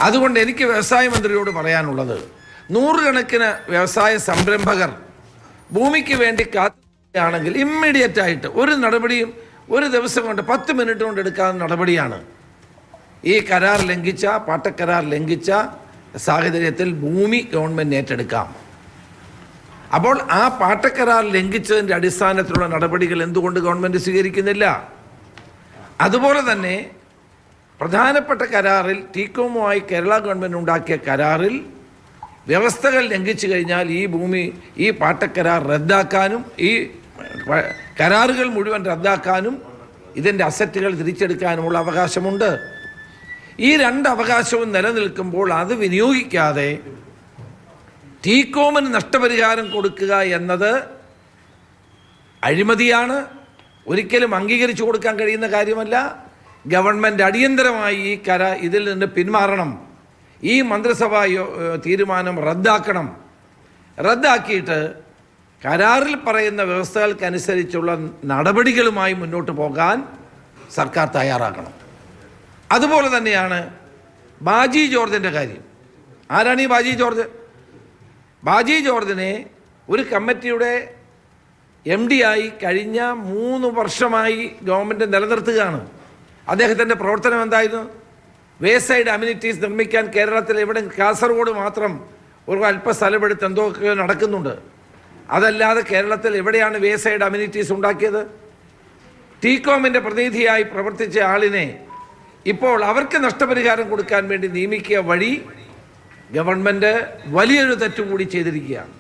അതുകൊണ്ട് എനിക്ക് വ്യവസായ മന്ത്രിയോട് പറയാനുള്ളത്, നൂറുകണക്കിന് വ്യവസായ സംരംഭകർ ഭൂമിക്ക് വേണ്ടി കാത്തുകയാണെങ്കിൽ ഇമ്മീഡിയറ്റ് ആയിട്ട് ഒരു നടപടിയും ഒരു ദിവസം കൊണ്ട് 10 മിനിറ്റ് കൊണ്ട് എടുക്കാവുന്ന നടപടിയാണ്. ഈ കരാർ ലംഘിച്ച, പാട്ടക്കരാർ ലംഘിച്ച സാഹചര്യത്തിൽ ഭൂമി ഗവൺമെൻറ് ഏറ്റെടുക്കാം. അപ്പോൾ ആ പാട്ടക്കരാർ ലംഘിച്ചതിൻ്റെ അടിസ്ഥാനത്തിലുള്ള നടപടികൾ എന്തുകൊണ്ട് ഗവൺമെൻറ് സ്വീകരിക്കുന്നില്ല? അതുപോലെ തന്നെ പ്രധാനപ്പെട്ട കരാറിൽ ടീകോമുമായി കേരള ഗവൺമെൻറ് ഉണ്ടാക്കിയ കരാറിൽ വ്യവസ്ഥകൾ ലംഘിച്ചു കഴിഞ്ഞാൽ ഈ പാട്ടക്കരാർ റദ്ദാക്കാനും ഈ കരാറുകൾ മുഴുവൻ റദ്ദാക്കാനും ഇതിൻ്റെ അസറ്റുകൾ തിരിച്ചെടുക്കാനുമുള്ള അവകാശമുണ്ട്. ഈ 2 അവകാശവും നിലനിൽക്കുമ്പോൾ അത് വിനിയോഗിക്കാതെ ടീകോമിന് നഷ്ടപരിഹാരം കൊടുക്കുക എന്നത് അഴിമതിയാണ്. ഒരിക്കലും അംഗീകരിച്ചു കൊടുക്കാൻ കഴിയുന്ന കാര്യമല്ല. ഗവൺമെൻറ് അടിയന്തരമായി ഇതിൽ നിന്ന് പിന്മാറണം. ഈ മന്ത്രിസഭാ തീരുമാനം റദ്ദാക്കണം. റദ്ദാക്കിയിട്ട് കരാറിൽ പറയുന്ന വ്യവസ്ഥകൾക്കനുസരിച്ചുള്ള നടപടികളുമായി മുന്നോട്ട് പോകാൻ സർക്കാർ തയ്യാറാക്കണം. അതുപോലെ തന്നെയാണ് ബാജി ജോർജിൻ്റെ കാര്യം. ആരാണ് ഈ ബാജി ജോർജ്? ബാജി ജോർജിനെ ഒരു കമ്മിറ്റിയുടെ MD ആയി കഴിഞ്ഞ 3 വർഷമായി ഗവൺമെൻറ് നിലനിർത്തുകയാണ്. അദ്ദേഹത്തിൻ്റെ പ്രവർത്തനം എന്തായിരുന്നു? വേസൈഡ് അമ്യൂണിറ്റീസ് നിർമ്മിക്കാൻ കേരളത്തിൽ എവിടെ, കാസർഗോഡ് മാത്രം ഒരു അല്പ സ്ഥലമെടുത്ത് എന്തൊക്കെ നടക്കുന്നുണ്ട്. അതല്ലാതെ കേരളത്തിൽ എവിടെയാണ് വേസൈഡ് അമ്യൂണിറ്റീസ് ഉണ്ടാക്കിയത്? ടീകോമിൻ്റെ പ്രതിനിധിയായി പ്രവർത്തിച്ച ആളിനെ ഇപ്പോൾ അവർക്ക് നഷ്ടപരിഹാരം കൊടുക്കാൻ വേണ്ടി നിയമിക്കുക വഴി ഗവൺമെൻറ് വലിയൊരു തെറ്റുകൂടി ചെയ്തിരിക്കുകയാണ്.